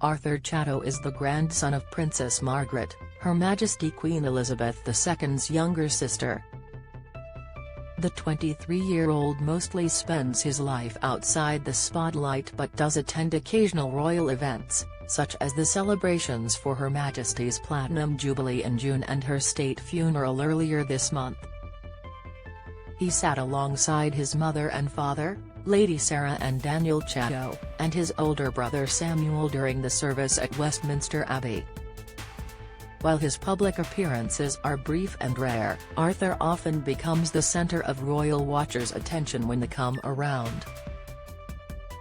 Arthur Chatto is the grandson of Princess Margaret, Her Majesty Queen Elizabeth II's younger sister. The 23-year-old mostly spends his life outside the spotlight but does attend occasional royal events, such as the celebrations for Her Majesty's Platinum Jubilee in June and her state funeral earlier this month. He sat alongside his mother and father, Lady Sarah and Daniel Chatto, and his older brother Samuel during the service at Westminster Abbey. While his public appearances are brief and rare, Arthur often becomes the center of royal watchers' attention when they come around.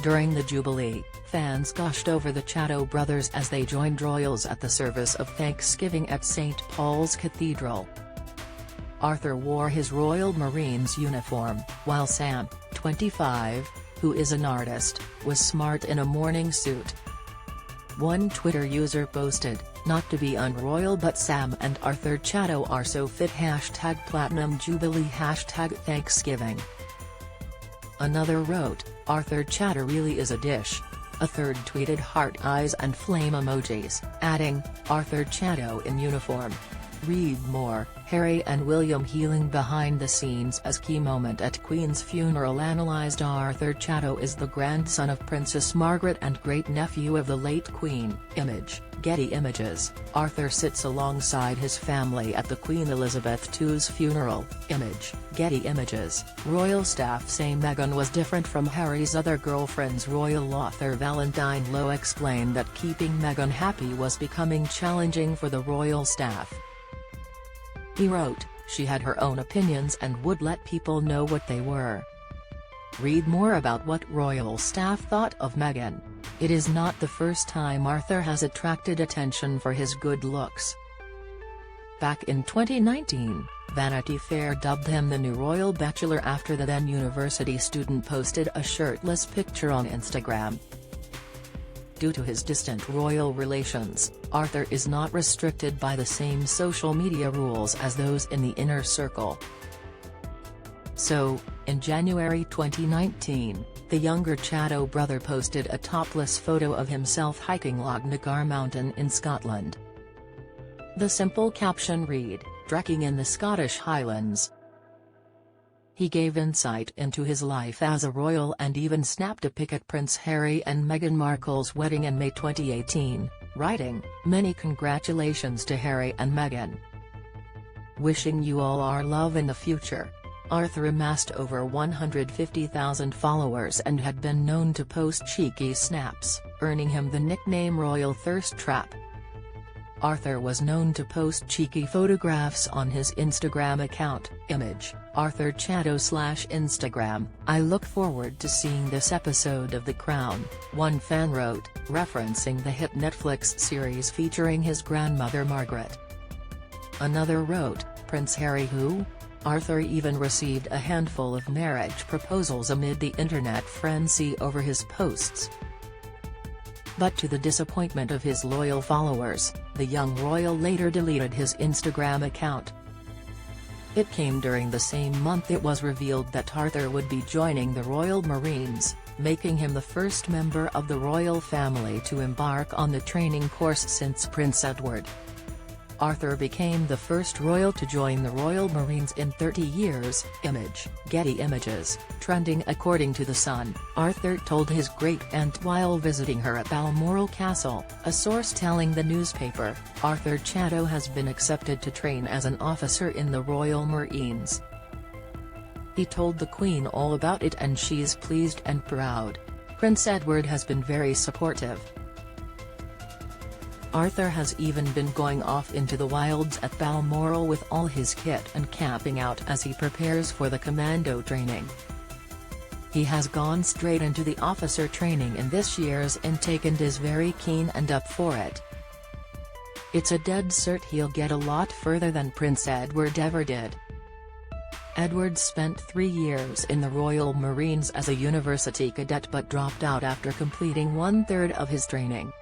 During the Jubilee, fans gushed over the Chatto brothers as they joined royals at the service of Thanksgiving at St. Paul's Cathedral. Arthur wore his Royal Marines uniform, while Sam, 25, who is an artist, was smart in a morning suit. One Twitter user posted, "Not to be unroyal but Sam and Arthur Chatto are so fit #Platinum Jubilee #Thanksgiving." Another wrote, "Arthur Chatto really is a dish." A third tweeted heart eyes and flame emojis, adding, "Arthur Chatto in uniform." Read more. Harry and William healing behind the scenes as key moment at Queen's funeral analysed. Arthur Chatto is the grandson of Princess Margaret and great-nephew of the late Queen. Image, Getty Images. Arthur sits alongside his family at the Queen Elizabeth II's funeral. Image, Getty Images. Royal staff say Meghan was different from Harry's other girlfriends. Royal author Valentine Lowe explained that keeping Meghan happy was becoming challenging for the royal staff. He wrote, "She had her own opinions and would let people know what they were." Read more about what royal staff thought of Meghan. It is not the first time Arthur has attracted attention for his good looks. Back in 2019, Vanity Fair dubbed him the new royal bachelor after the then university student posted a shirtless picture on Instagram. Due to his distant royal relations, Arthur is not restricted by the same social media rules as those in the inner circle. So, in January 2019, the younger Chatto brother posted a topless photo of himself hiking Loch Nagar Mountain in Scotland. The simple caption read, "Trekking in the Scottish Highlands." He gave insight into his life as a royal and even snapped a pic at Prince Harry and Meghan Markle's wedding in May 2018, writing, "Many congratulations to Harry and Meghan. Wishing you all our love in the future." Arthur amassed over 150,000 followers and had been known to post cheeky snaps, earning him the nickname Royal Thirst Trap. Arthur was known to post cheeky photographs on his Instagram account. Image, Arthur Chatto /Instagram. "I look forward to seeing this episode of The Crown," one fan wrote, referencing the hit Netflix series featuring his grandmother Margaret. Another wrote, "Prince Harry who?" Arthur even received a handful of marriage proposals amid the internet frenzy over his posts. But to the disappointment of his loyal followers, the young royal later deleted his Instagram account. It came during the same month it was revealed that Arthur would be joining the Royal Marines, making him the first member of the royal family to embark on the training course since Prince Edward. Arthur became the first royal to join the Royal Marines in 30 years. Image, Getty Images. Trending according to The Sun, Arthur told his great-aunt while visiting her at Balmoral Castle, a source telling the newspaper, Arthur Chatto has been accepted to train as an officer in the Royal Marines. He told the Queen all about it and she's pleased and proud. Prince Edward has been very supportive. Arthur has even been going off into the wilds at Balmoral with all his kit and camping out as he prepares for the commando training. He has gone straight into the officer training in this year's intake and is very keen and up for it. It's a dead cert he'll get a lot further than Prince Edward ever did. Edward spent 3 years in the Royal Marines as a university cadet but dropped out after completing 1/3 of his training.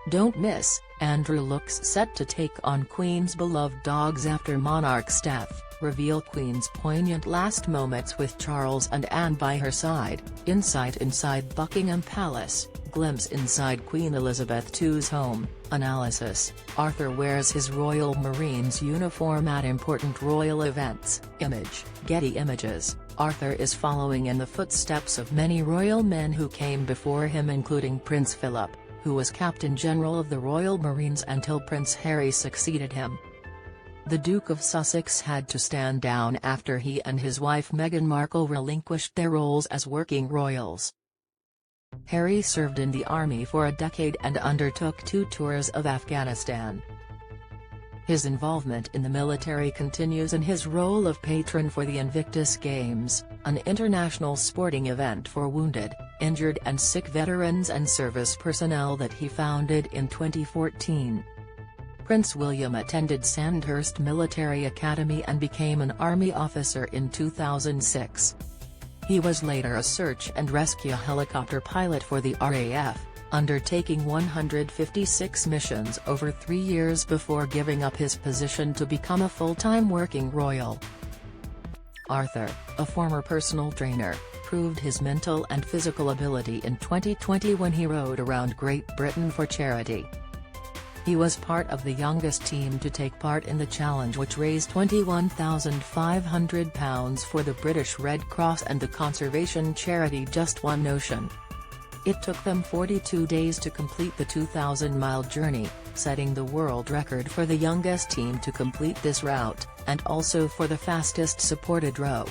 Don't miss, Andrew looks set to take on Queen's beloved dogs after monarch's death, reveal Queen's poignant last moments with Charles and Anne by her side, insight inside Buckingham Palace, glimpse inside Queen Elizabeth II's home, analysis, Arthur wears his Royal Marines uniform at important royal events, image, Getty Images. Arthur is following in the footsteps of many royal men who came before him, including Prince Philip, who was Captain General of the Royal Marines until Prince Harry succeeded him. The Duke of Sussex had to stand down after he and his wife Meghan Markle relinquished their roles as working royals. Harry served in the army for a decade and undertook 2 tours of Afghanistan. His involvement in the military continues in his role of patron for the Invictus Games, an international sporting event for wounded, injured and sick veterans and service personnel that he founded in 2014. Prince William attended Sandhurst Military Academy and became an Army officer in 2006. He was later a search and rescue helicopter pilot for the RAF, undertaking 156 missions over 3 years before giving up his position to become a full-time working royal. Arthur, a former personal trainer, proved his mental and physical ability in 2020 when he rode around Great Britain for charity. He was part of the youngest team to take part in the challenge, which raised £21,500 for the British Red Cross and the conservation charity Just One Ocean. It took them 42 days to complete the 2,000-mile journey, setting the world record for the youngest team to complete this route, and also for the fastest supported row.